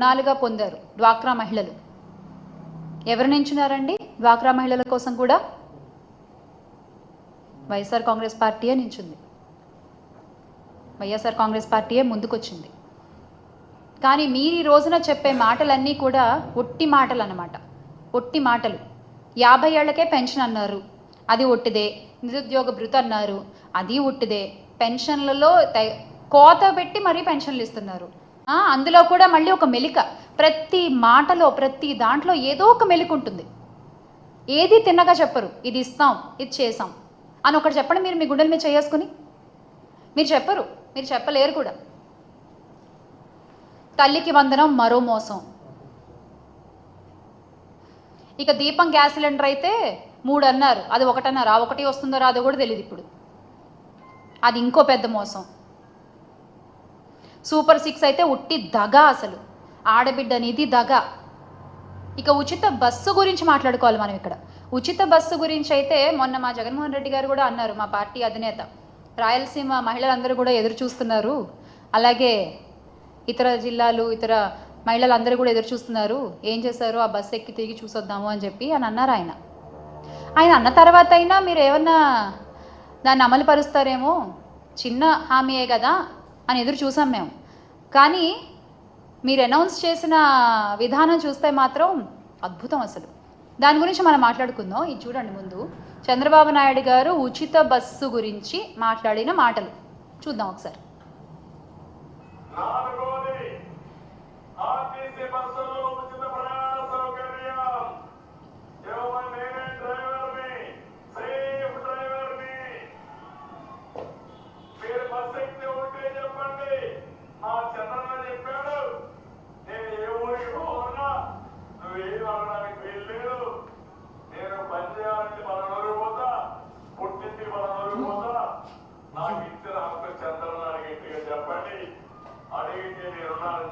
రుణాలుగా పొందారు డ్వాక్రా మహిళలు. ఎవరు నించున్నారండి డ్వాక్రా మహిళల కోసం? కూడా వైఎస్ఆర్ కాంగ్రెస్ పార్టీయే నించుంది. వైఎస్ఆర్ కాంగ్రెస్ పార్టీయే ముందుకొచ్చింది. కానీ మీరు ఈ రోజున చెప్పే మాటలన్నీ కూడా ఒట్టి మాటలు అన్నమాట. ఒట్టి మాటలు. 50 ఏళ్లకే పెన్షన్ అన్నారు, అది ఒట్టిదే. నిరుద్యోగ భృతి అన్నారు, అది ఒట్టిదే. పెన్షన్లలో కోత పెట్టి మరీ పెన్షన్లు ఇస్తున్నారు. అందులో కూడా మళ్ళీ ఒక మెలిక. ప్రతి మాటలో ప్రతి దాంట్లో ఏదో ఒక మెలిక ఉంటుంది. ఏది తిన్నగా చెప్పరు, ఇది ఇస్తాం, ఇది చేసాం అని ఒకటి చెప్పండి. మీరు మీ గుండెల మీద చేసుకుని మీరు చెప్పరు, మీరు చెప్పలేరు కూడా. తల్లికి వందనం మరో మోసం. ఇక దీపం గ్యాస్ సిలిండర్ అయితే 3 అన్నారు, అది 1 అన్నారు. ఆ 1 వస్తుందో రాదో కూడా తెలియదు ఇప్పుడు. అది ఇంకో పెద్ద మోసం. సూపర్ 6 అయితే ఉట్టి దగా. అసలు ఆడబిడ్డ అనేది దగా. ఇక ఉచిత బస్సు గురించి మాట్లాడుకోవాలి మనం ఇక్కడ. ఉచిత బస్సు గురించి అయితే మొన్న మా జగన్మోహన్ రెడ్డి గారు కూడా అన్నారు, మా పార్టీ అధినేత. రాయలసీమ మహిళలందరూ కూడా ఎదురు చూస్తున్నారు, అలాగే ఇతర జిల్లాలు ఇతర మహిళలందరూ కూడా ఎదురు చూస్తున్నారు, ఏం చేశారు ఆ బస్సు ఎక్కి తిరిగి చూసొద్దాము అని చెప్పి అని అన్నారు ఆయన. ఆయన అన్న తర్వాత అయినా మీరు ఏమన్నా దాన్ని అమలు పరుస్తారేమో, చిన్న హామీయే కదా అని ఎదురు చూసాం మేము. కానీ మీరు అనౌన్స్ చేసిన విధానం చూస్తే మాత్రం అద్భుతం అసలు. దాని గురించి మనం మాట్లాడుకుందాం. ఇది చూడండి, ముందు చంద్రబాబు నాయుడు గారు ఉచిత బస్సు గురించి మాట్లాడిన మాటలు చూద్దాం ఒకసారి.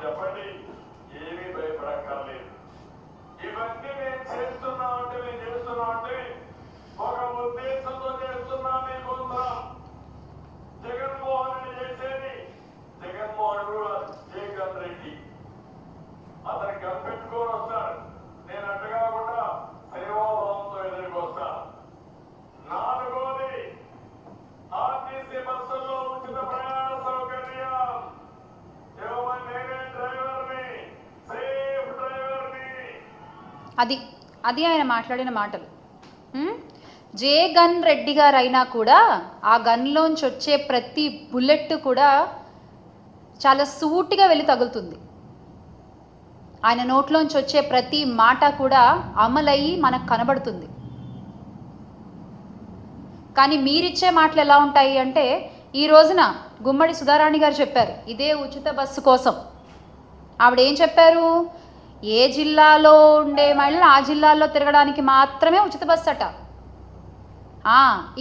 చెప్పండి, ఏమీ భయపడక్కర్లేదు. ఇవన్నీ నేను చేస్తున్నా అంటే ఒక ఉద్దేశంతో చేస్తున్నా. మీకోసం జగన్మోహన్ రెడ్డి చేసేది, జగన్మోహన్ జగన్ రెడ్డి అతను కనిపెట్టుకొని వస్తాడు. నేను అట్ట కాకుండా సేవాభావంతో ఎదురుకు వస్తా. 4వది ఆర్టీసీ బస్సుల్లో ఉచిత ప్రయాణ సౌకర్యం. అది ఆయన మాట్లాడిన మాటలు. జగన్ రెడ్డి గారు అయినా కూడా ఆ గన్లోంచి వచ్చే ప్రతి బుల్లెట్ కూడా చాలా సూటిగా వెళ్ళి తగులుతుంది. ఆయన నోట్లోంచి వచ్చే ప్రతి మాట కూడా అమలయ్యి మనకు కనబడుతుంది. కానీ మీరిచ్చే మాటలు ఎలా ఉంటాయి అంటే, ఈ రోజున గుమ్మడి సుధారాణి గారు చెప్పారు ఇదే ఉచిత బస్సు కోసం. ఆవిడ ఏం చెప్పారు, ఏ జిల్లాలో ఉండే మహిళలు ఆ జిల్లాల్లో తిరగడానికి మాత్రమే ఉచిత బస్సు అట.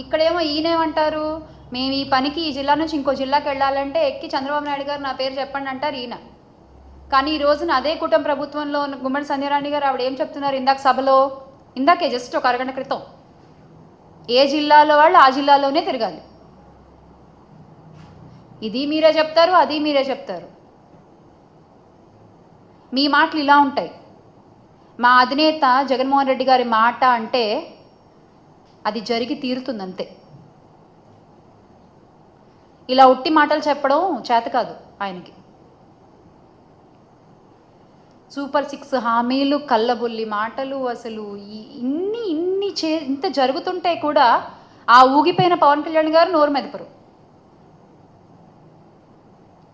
ఇక్కడేమో ఈయనేమంటారు, మేము ఈ పనికి ఈ జిల్లా నుంచి ఇంకో జిల్లాకి వెళ్ళాలంటే ఎక్కి చంద్రబాబు నాయుడు గారు నా పేరు చెప్పండి అంటారు ఈయన. కానీ ఈ రోజున అదే కూటమి ప్రభుత్వంలో గుమ్మడి సంధ్యారాణి గారు ఆవిడ ఏం చెప్తున్నారు, ఇందాక సభలో, ఇందాకే జస్ట్ ఒక అరగంట క్రితం, ఏ జిల్లాలో వాళ్ళు ఆ జిల్లాలోనే తిరగాలి. ఇది మీరే చెప్తారు, అది మీరే చెప్తారు. మీ మాటలు ఇలా ఉంటాయి. మా అధినేత జగన్మోహన్ రెడ్డి గారి మాట అంటే అది జరిగి తీరుతుంది అంతే. ఇలా ఉట్టి మాటలు చెప్పడం చేత కాదు ఆయనకి. సూపర్ 6 హామీలు, కళ్ళబొల్లి మాటలు. అసలు ఇంత జరుగుతుంటే కూడా ఆ ఊగిపోయిన పవన్ కళ్యాణ్ గారు నోరు మెదపరు.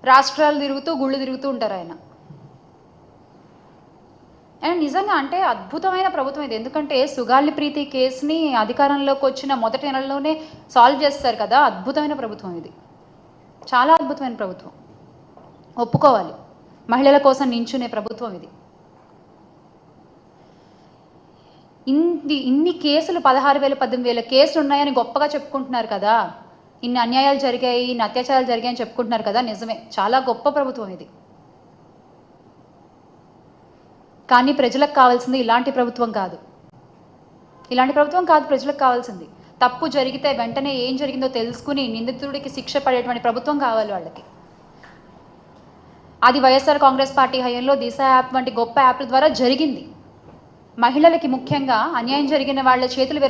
రాష్ట్రాలు తిరుగుతూ గుళ్ళు తిరుగుతూ ఉంటారు ఆయన. అండ్ నిజంగా అంటే అద్భుతమైన ప్రభుత్వం ఇది. ఎందుకంటే సుగాలి ప్రీతి కేసుని అధికారంలోకి వచ్చిన మొదటి నెలలోనే సాల్వ్ చేస్తారు కదా. అద్భుతమైన ప్రభుత్వం ఇది, చాలా అద్భుతమైన ప్రభుత్వం, ఒప్పుకోవాలి. మహిళల కోసం నించునే ప్రభుత్వం ఇది. ఇన్ని కేసులు 16,000 18,000 కేసులు ఉన్నాయని గొప్పగా చెప్పుకుంటున్నారు కదా. ఇన్ని అన్యాయాలు జరిగాయి, ఇన్ని అత్యాచారాలు జరిగాయని చెప్పుకుంటున్నారు కదా. నిజమే, చాలా గొప్ప ప్రభుత్వం ఇది. కానీ ప్రజలకు కావాల్సింది ఇలాంటి ప్రభుత్వం కాదు. ఇలాంటి ప్రభుత్వం కాదు ప్రజలకు కావాల్సింది. తప్పు జరిగితే వెంటనే ఏం జరిగిందో తెలుసుకుని నిందితుడికి శిక్ష పడేటువంటి ప్రభుత్వం కావాలి వాళ్ళకి. అది వైఎస్ఆర్ కాంగ్రెస్ పార్టీ హయాంలో దిశ యాప్ వంటి గొప్ప యాప్ల ద్వారా జరిగింది. మహిళలకి ముఖ్యంగా అన్యాయం జరిగిన వాళ్ళ చేతులు